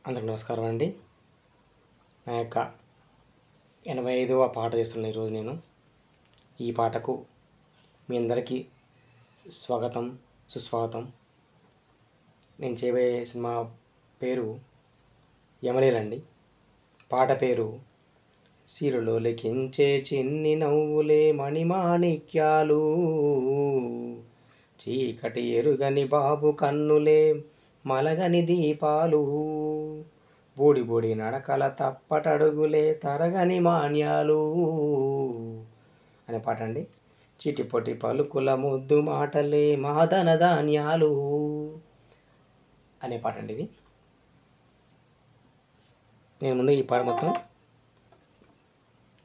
అందరికి నమస్కారం అండి. నా యొక్క 85వ పాట చేస్తున్న ఈరోజు నేను. ఈ పాటకు మీ అందరికీ స్వాగతం, సుస్వాగతం. నేను చేయబోయే సినిమా పేరు యమలీలండి. పాట పేరు సిరులో లిఖించే చిన్ని నవ్వులే మణిమాణిక్యాలు, చీకటి ఎరుగని బాబు కన్నులే మలగని దీపాలు, బూడి బూడి నడకల తప్పటడుగులే తరగని మాన్యాలు అనే పాట అండి. చిటిపొటి పలుకుల ముద్దు మాటలే మాదన ధాన్యాలు అనే పాట అండి ఇది. నేను ముందు ఈ పాట మొత్తం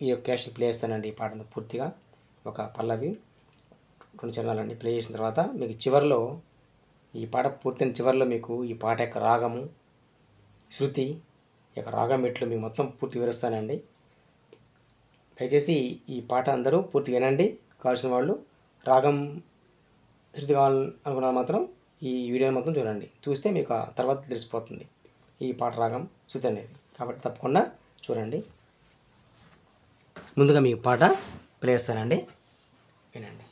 ఈ యొక్క క్యాష్ ప్లే చేస్తానండి. ఈ పాట పూర్తిగా ఒక పల్లవి 2 చరణాలండి ప్లే చేసిన తర్వాత మీకు చివరిలో ఈ పాట పూర్తయిన చివరిలో మీకు ఈ పాట యొక్క రాగము, శృతి యొక్క రాగం మెట్లు మీకు మొత్తం పూర్తి వివరిస్తానండి. దయచేసి ఈ పాట అందరూ పూర్తి వినండి. కావాల్సిన వాళ్ళు రాగం, శృతి కావాలనుకున్న మాత్రం ఈ వీడియోని మొత్తం చూడండి. చూస్తే మీకు ఆ తర్వాత తెలిసిపోతుంది ఈ పాట రాగం, శృతి అనేది. కాబట్టి తప్పకుండా చూడండి. ముందుగా మీకు పాట ప్లే చేస్తానండి, వినండి.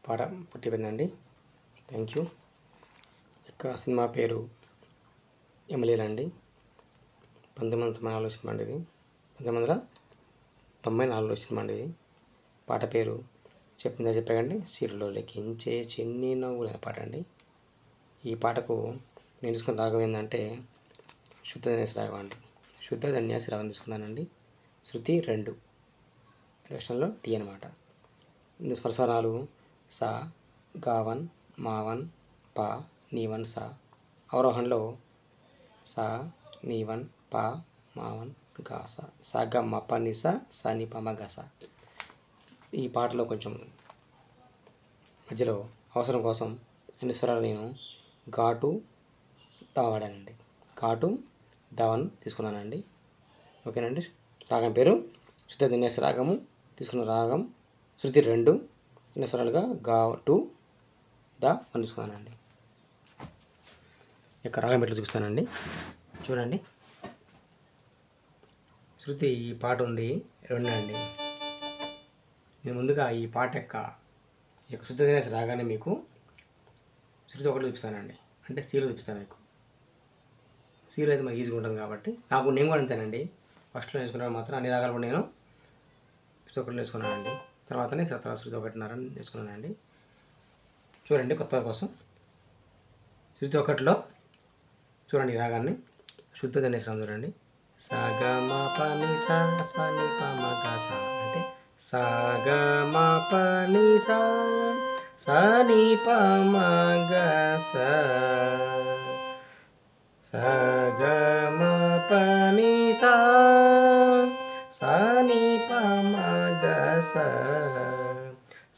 పాట పూర్తిపోయిందండి. Thank you. యొక్క సినిమా పేరు ఎమ్మెల్యేలండి. 1994 సినిమా అండి ఇది. 1994 సినిమా అండి ఇది. పాట పేరు చెప్పిందా చెప్పకండి, సిరిలో లెక్కించే చిన్ని నవ్వులు అనే పాట అండి. ఈ పాటకు నేను తీసుకున్న రాగం ఏంటంటే శుద్ధ ధన్యాసి రాగం అండి. శుద్ధ ధన్యాసి రాగం తీసుకున్నానండి. శృతి 2, లక్షణంలో టీ అనమాట. ఇందు స్వరస్వరాలు సా, గావన్, మావన్, పా, నీవన్, సా. అవరోహణలో సా, నీవన్, పా, మావన్, గా, సా. సా గ మ ప ని సా, సా ని ప మ గ సా. ఈ పాటలో కొంచెం మధ్యలో అవసరం కోసం అన్ని స్వరాలు నేను ఘాటు దవ వాడానండి. ఘాటు దవన్ తీసుకున్నానండి. ఓకేనండి. రాగం పేరు శుద్ధ ధన్యాసి రాగము. తీసుకున్న రాగం శృతి 2, అన్ని స్వరాలుగా ఘాటు ద1 తీసుకున్నానండి. యొక్క రాగం పెట్టి చూపిస్తానండి, చూడండి. శృతి ఈ పాట ఉంది 2 అండి. నేను ముందుగా ఈ పాట యొక్క శుద్ధ ధన్యాసి రాగానే మీకు శృతి 1 చూపిస్తానండి. అంటే సీలు చూపిస్తాను మీకు. సీలు అయితే మనకి ఈజీగా ఉంటుంది కాబట్టి నేను కూడా అంతేనండి. ఫస్ట్లో నేర్చుకున్నాను మాత్రం అన్ని రాగాలు కూడా నేను శృతి 1 నేర్చుకున్నానండి. తర్వాతనే శృతి 1.5 నేర్చుకున్నానండి. చూడండి కొత్త కోసం శృతి 1లో చూడండి ఈ రాగాన్ని శుద్ధ ధన్యాసి రాగం చూడండి. సా గ మ ప ని సా, సా ని ప మ గ సా. అంటే సా గ మ ప ని సా, సా ని ప మ గ సా. సా గ మ ప ని సా, సా ని ప మ గ సా.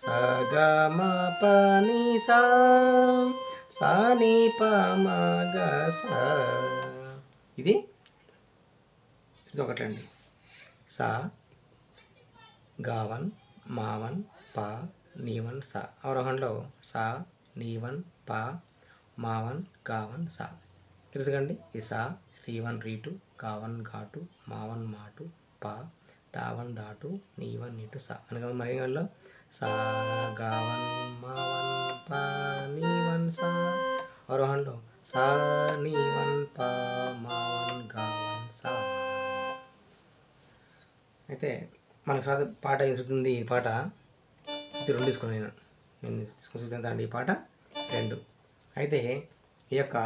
సా గ మ ప ని సా, సా ని ప మ గ సా. ఇది ఇది ఒకటండి. సా, గావన్, మావన్, పా, నీవన్, సా. అవరోహణలో సా, నీవన్, పా, మావన్, గావన్, సా. తెలుసుకండి. ఈ సా, రీవన్, రీటు, గావన్, ఘాటు, మావన్, మాటు, పా, దావన్, దాటు, నీవన్, నీటు, సా. అనగా మరిగంలో సా, గావన్, మావన్, పా, నీవన్, సా. అవరోహణలో సా, నీవన్, పా, మావన్, గావన్, సా. అయితే మనకు పాట ఎదురుతుంది. ఈ పాట శృతి 2 తీసుకున్నాను నేను తీసుకుని ఈ పాట 2. అయితే ఈ యొక్క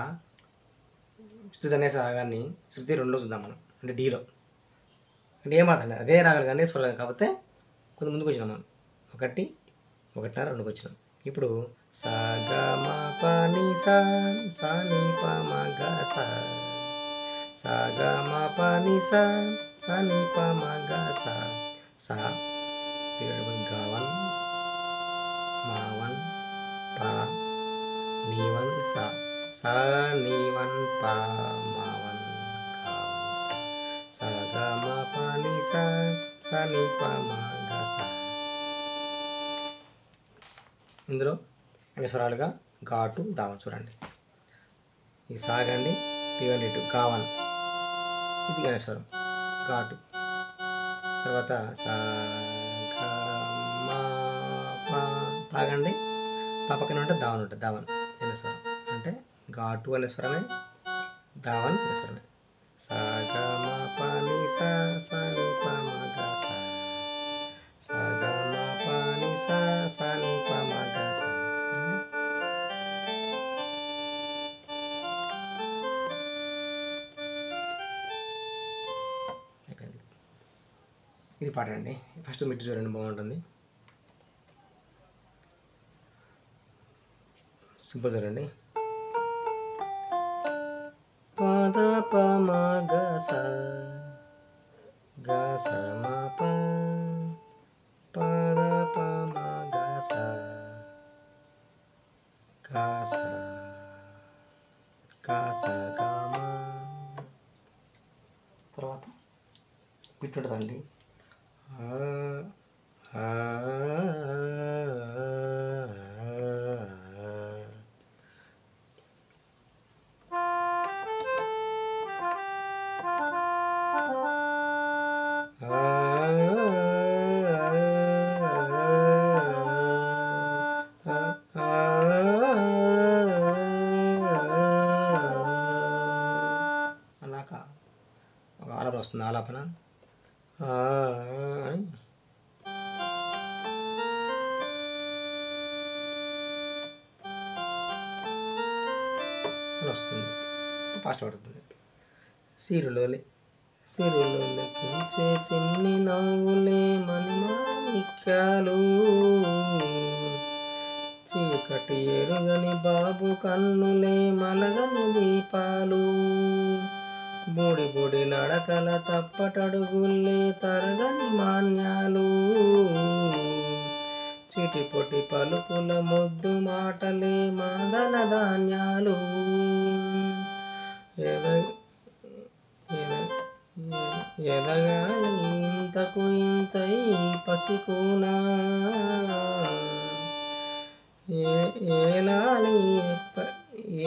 శృతి ధన్యాసి రాగాన్ని శృతి 2లో చూద్దాం మనం. అంటే డీలో. అంటే ఏమాత్రం అదే రాగాలు కానీ స్వరాలు కాకపోతే కొంచెం ముందుకు వచ్చినాం మనం. 1, 1.5, 2కి వచ్చినాం. ఇప్పుడు సా గ మ ప ని సా, సా ని ప మ గ సా. సా గ మ ప ని సా, సా ని ప మ గ సా. సా గావన్, మావన్, పా, నీవన్, సా. సా నీవన్, పా, మావన్, గావన్, సా. సా గ మ ప ని సా, సా ని ప మ గ సా. ఇందులో అన్ని స్వరాలుగా ఘాటు దావన్ చూడండి. ఈ సాగండి రీవన్, రీటు, గావన్. ఇది గణేశ్వరం ఘాటు. తర్వాత సా గ మ ప, పాగండి పా పక్కన ఉంటే దావన్ ఉంటుంది. దావన్ అనే స్వరం. అంటే ఘాటు అనే స్వరమే, దావన్ అనే స్వరమే. సా గ మ ప ని సా, సా ని ప మ గ సా. సా గ మ ప ని సా, సా ని ప మ గ సా. సరేండి. ఇది పాట అండి. ఫస్ట్ మిట్టు చూడండి, బాగుంటుంది. సింపుల్ చూడండి. పద ప మ గ సా, గ స మ ప, పద ప మ గ సా, గ స, గ స గ మ. తర్వాత మిట్టు ఉంటుందండి. వస్తుంది ఆలాపన అని వస్తుంది, ఫాస్ట్ పడుతుంది. సిరులకించే చిన్ని నవ్వులే మణిమాణిక్యాలు, చీకటి ఎరుగని బాబు కన్నులే మలగని దీపాలు, బొడి బొడి నడకల తప్పటడుగుల్లే తరగని మాన్యాలు, చిటిపొటి పలుకుల ముద్దు మాటలే మాదన ధాన్యాలు, ఎదగాలి ఇంతకు ఇంతై పసికూనా,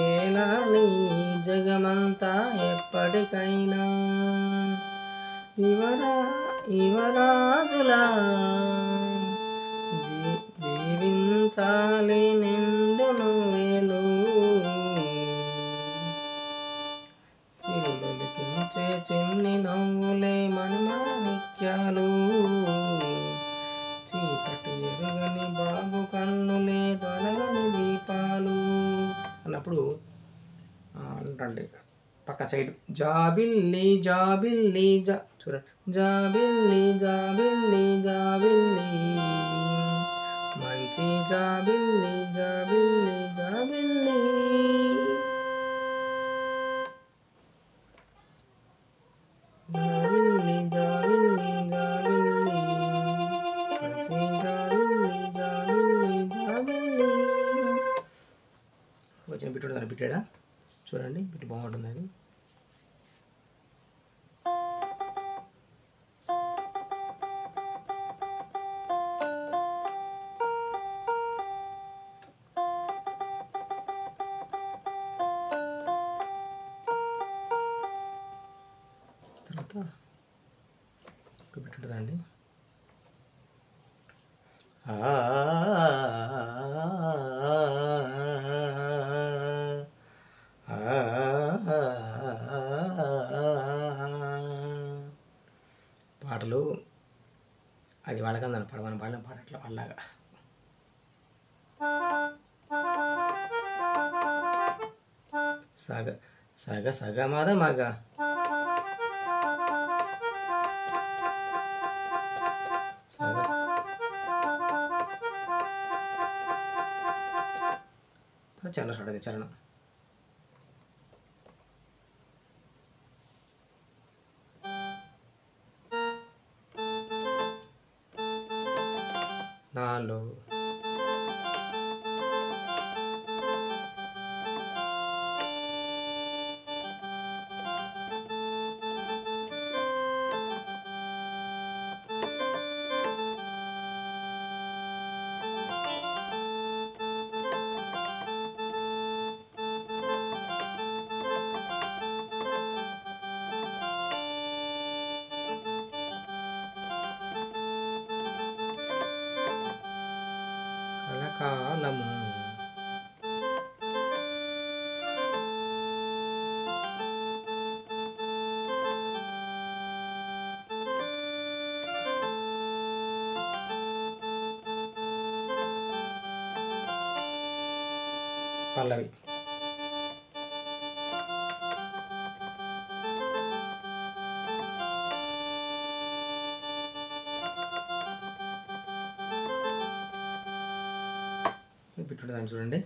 ఏలాలి జగమంతా ఎప్పటికైనా, యువరాజులా జీవించాలి నిండు నూరేళ్ళు, సిరులొలికించే చిన్ని నవ్వులే మణిమాణిక్యాలు, చీకటి ఎరుగని బాబు కన్నులే తొలగని దీపాలు అన్నప్పుడు అంటండి పక్క సైడ్ జాబిల్లి జాబిల్లి చూడండి, జాబిల్లి జాబిల్లి జాబిల్లి మంచి జాబిల్లి జాబిల్లి జాబిల్లి, జాబిల్లి జాబిల్లి జాబిల్లి మంచి జాబిల్లి జాబిల్లి జాబిల్లి. వచ్చిన బిట్టు దాన్ని బిట్టాడా చూడండి, బిట్టు బాగుంటుంది అది. తర్వాత ఒక బిట్టు ఉంటుందండి, పాటలు అది వాళ్ళకన్నా మనం పాడిన పాట అట్లా వాళ్ళలాగా. సగ సగ సగ మద మగ సగ చరణం స్టార్ట్ అది చరణం. నాలో కలకాలము పల్లవి. పెట్టుకుంటాను చూడండి,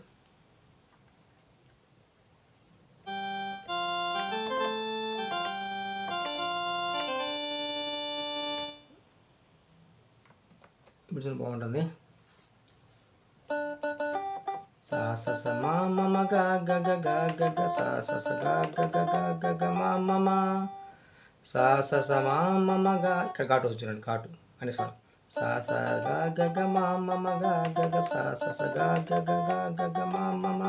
ఇప్పుడు బాగుంటుంది. సా స స మా మమ గ గ గ గ గ గ సా స స గ గ గ గ గ గ మా మమ సా స స మా మమ గ. ఇక్కడ ఘాటు చూడండి, ఘాటు అని స్వరం. సా స గ గ గ మా మమ గ గ గ సా స స గ గ గ గ గ గ మా మమ.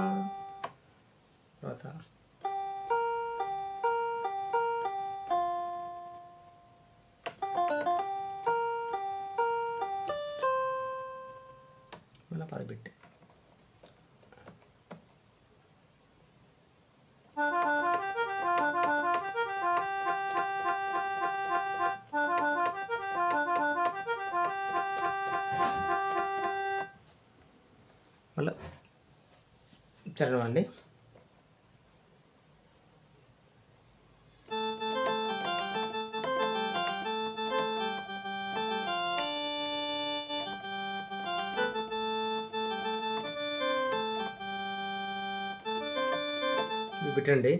తర్వాత మళ్ళీ పది బిట్టే. మళ్ళీ చరణం అండి. పెట్టండి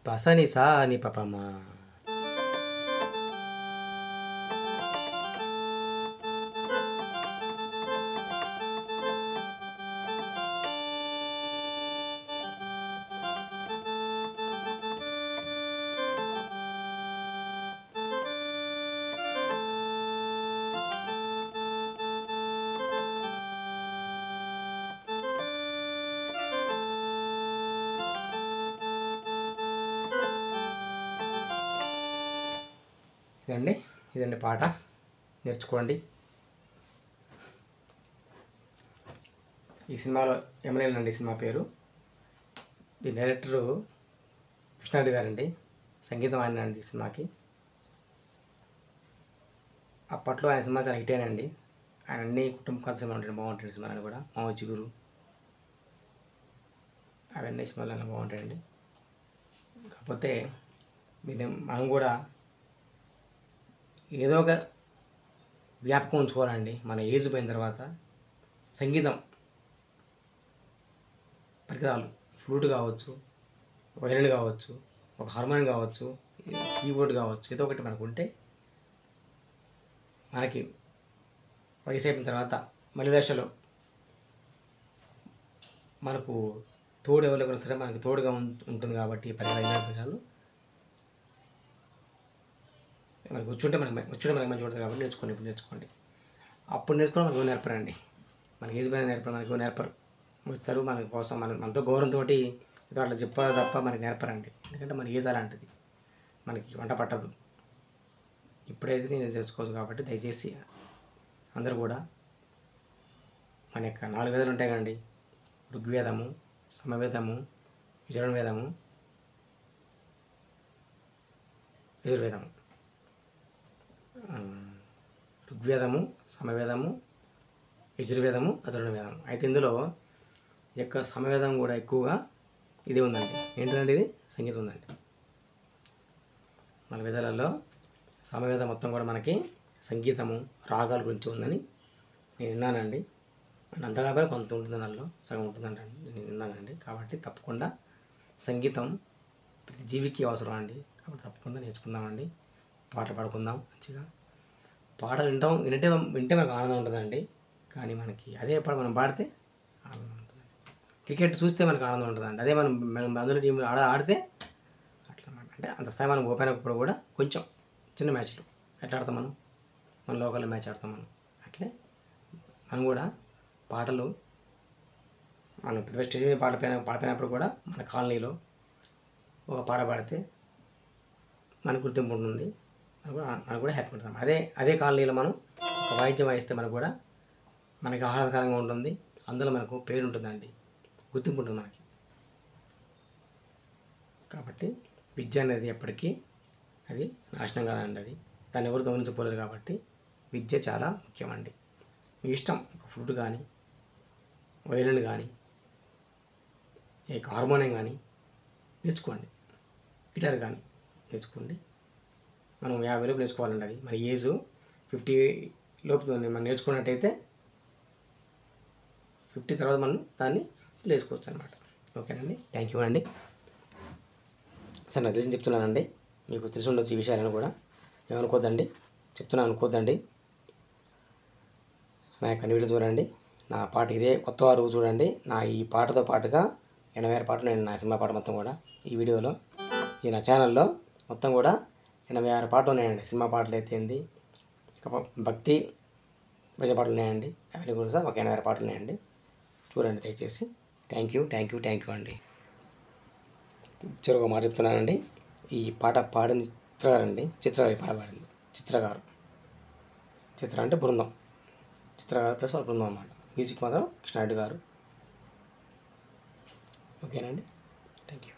పసని సా అని పాపమ్మా. ఇదండి పాట, నేర్చుకోండి. ఈ సినిమాలో ఎమ్మెల్యేలు అండి సినిమా పేరు. ఈ డైరెక్టరు కృష్ణారెడ్డి గారండి, సంగీతం ఆయన అండి ఈ సినిమాకి. అప్పట్లో ఆయన సినిమా చాలా హిట్ అయినండి. ఆయన అన్ని కుటుంబ కథ సినిమా ఉంటాయి, బాగుంటాయి సినిమాలు కూడా. మావ చిగురు అవన్నీ సినిమాలు బాగుంటాయండి. కాకపోతే మనం కూడా ఏదో ఒక వ్యాపకం ఉంచుకోవాలండి. మన ఏజ్ పోయిన తర్వాత సంగీతం పరికరాలు, ఫ్లూట్ కావచ్చు, వైలిన్ కావచ్చు, ఒక హార్మోనియం కావచ్చు, కీబోర్డ్ కావచ్చు, ఏదో ఒకటి మనకు ఉంటే మనకి వయసు అయిపోయిన తర్వాత మళ్ళీ దశలో మనకు తోడు ఎవరు సరే మనకి తోడుగా ఉంటుంది కాబట్టి పరికరాలు మనకు వచ్చుంటే మనకి మంచిగా ఉంటుంది కాబట్టి ఇప్పుడు నేర్చుకోండి. అప్పుడు నేర్చుకోవడం మనకు నేర్పరండి. మనకి ఏజ్ పైన మనకు నేర్పరు. వస్తారు మన కోసం మనతో గౌరవంతో అట్లా చెప్పాలి తప్ప మనకి నేర్పరండి. ఎందుకంటే మన ఏజ్ అలాంటిది, మనకి వంట పట్టదు. ఇప్పుడైతే నేను తెలుసుకోవచ్చు కాబట్టి దయచేసి అందరూ కూడా మన యొక్క 4 వేదాలు ఉంటాయి కదండి, ఋగ్వేదము, సమవేదము, యజుర్వేదము, ఋగ్వేదము, సమవేదము, యజుర్వేదము, అథర్వవేదము. అయితే ఇందులో ఈ యొక్క సమవేదం కూడా ఎక్కువగా ఇది ఉందండి. ఏంటంటే ఇది సంగీతం ఉందండి. మన వేదాలలో సమవేదం మొత్తం కూడా మనకి సంగీతము, రాగాల గురించి ఉందని నేను విన్నానండి. అంతగా కొంత ఉంటుంది, దానిలో సగం ఉంటుందండి నేను విన్నానండి. కాబట్టి తప్పకుండా సంగీతం ప్రతి జీవికి అవసరం అండి. కాబట్టి తప్పకుండా నేర్చుకుందామండి. పాటలు పాడుకుందాం మంచిగా. పాటలు వింటే మనకు ఆనందం ఉంటుందండి. కానీ మనకి అదే పాట మనం పాడితే ఆనందం ఉంటుందండి. క్రికెట్ చూస్తే మనకు ఆనందం ఉంటుందండి. అదే మనం అందులో టీం ఆడితే అట్లా అంటే అంత స్థాయి మనం ఓపెన్ అయినప్పుడు కూడా కొంచెం చిన్న మ్యాచ్లు ఎట్లా ఆడతాం మన లోకల్ మ్యాచ్ ఆడతాం మనం. అట్లే మనం కూడా పాటలు మనం స్టేజ్ మీద పాడిపోయినప్పుడు కూడా మన కాలనీలో ఒక పాట పాడితే మనకు గుర్తింపు ఉంటుంది, మనకు కూడా హ్యాపీ ఉంటుంది. అదే కాలనీలో మనం ఒక వాయిద్యం వాయిస్తే మనకి ఆహ్లాదకరంగా ఉంటుంది. అందులో మనకు పేరు ఉంటుందండి, గుర్తింపు ఉంటుంది మనకి. కాబట్టి విద్య అనేది ఎప్పటికీ అది నాశనం కాదండి. దాన్ని ఎవరు దొంగిలించకపోలేదు. కాబట్టి విద్య చాలా ముఖ్యమండి. మీ ఇష్టం, ఒక ఫ్లూట్ కానీ, వైలిన్ కానీ, హార్మోనియం కానీ నేర్చుకోండి, గిటార్ కానీ నేర్చుకోండి. మనం 50 లోపు నేర్చుకోవాలండి. అది మన ఏజ్ 50 లోపు మనం నేర్చుకున్నట్టయితే 50 తర్వాత మనం దాన్ని నేర్చుకోవచ్చు అనమాట. ఓకేనండి, థ్యాంక్ యూ అండి. సార్ నాకు తెలిసి చెప్తున్నానండి, మీకు తెలిసి ఉండొచ్చు ఈ విషయాలను కూడా. ఏమనుకోద్దండి, చెప్తున్నాను అనుకోద్దండి. నా యొక్క వీడియో చూడండి, నా పాట ఇదే కొత్త వారు చూడండి. నా ఈ పాటతో పాటుగా 86 పాటలు నేను నా సినిమా పాట మొత్తం కూడా ఈ వీడియోలో ఈ నా ఛానల్లో మొత్తం కూడా 86 పాటలు ఉన్నాయండి. సినిమా పాటలు అయితే ఏంది, భక్తి భజన పాటలు ఉన్నాయండి. అవన్నీ కూడా ఒక 86 పాటలు ఉన్నాయండి. చూడండి దయచేసి. థ్యాంక్ యూ అండి. చివరిగా మాట చెప్తున్నానండి, ఈ పాట పాడింది చిత్రగారు అండి. చిత్రగారు ఈ పాట పాడింది. చిత్ర అంటే బృందం, చిత్రగారు ప్లస్ వాళ్ళ బృందం అన్నమాట. మ్యూజిక్ మాత్రం కృష్ణారెడ్డి గారు. ఓకేనండి, థ్యాంక్ యూ.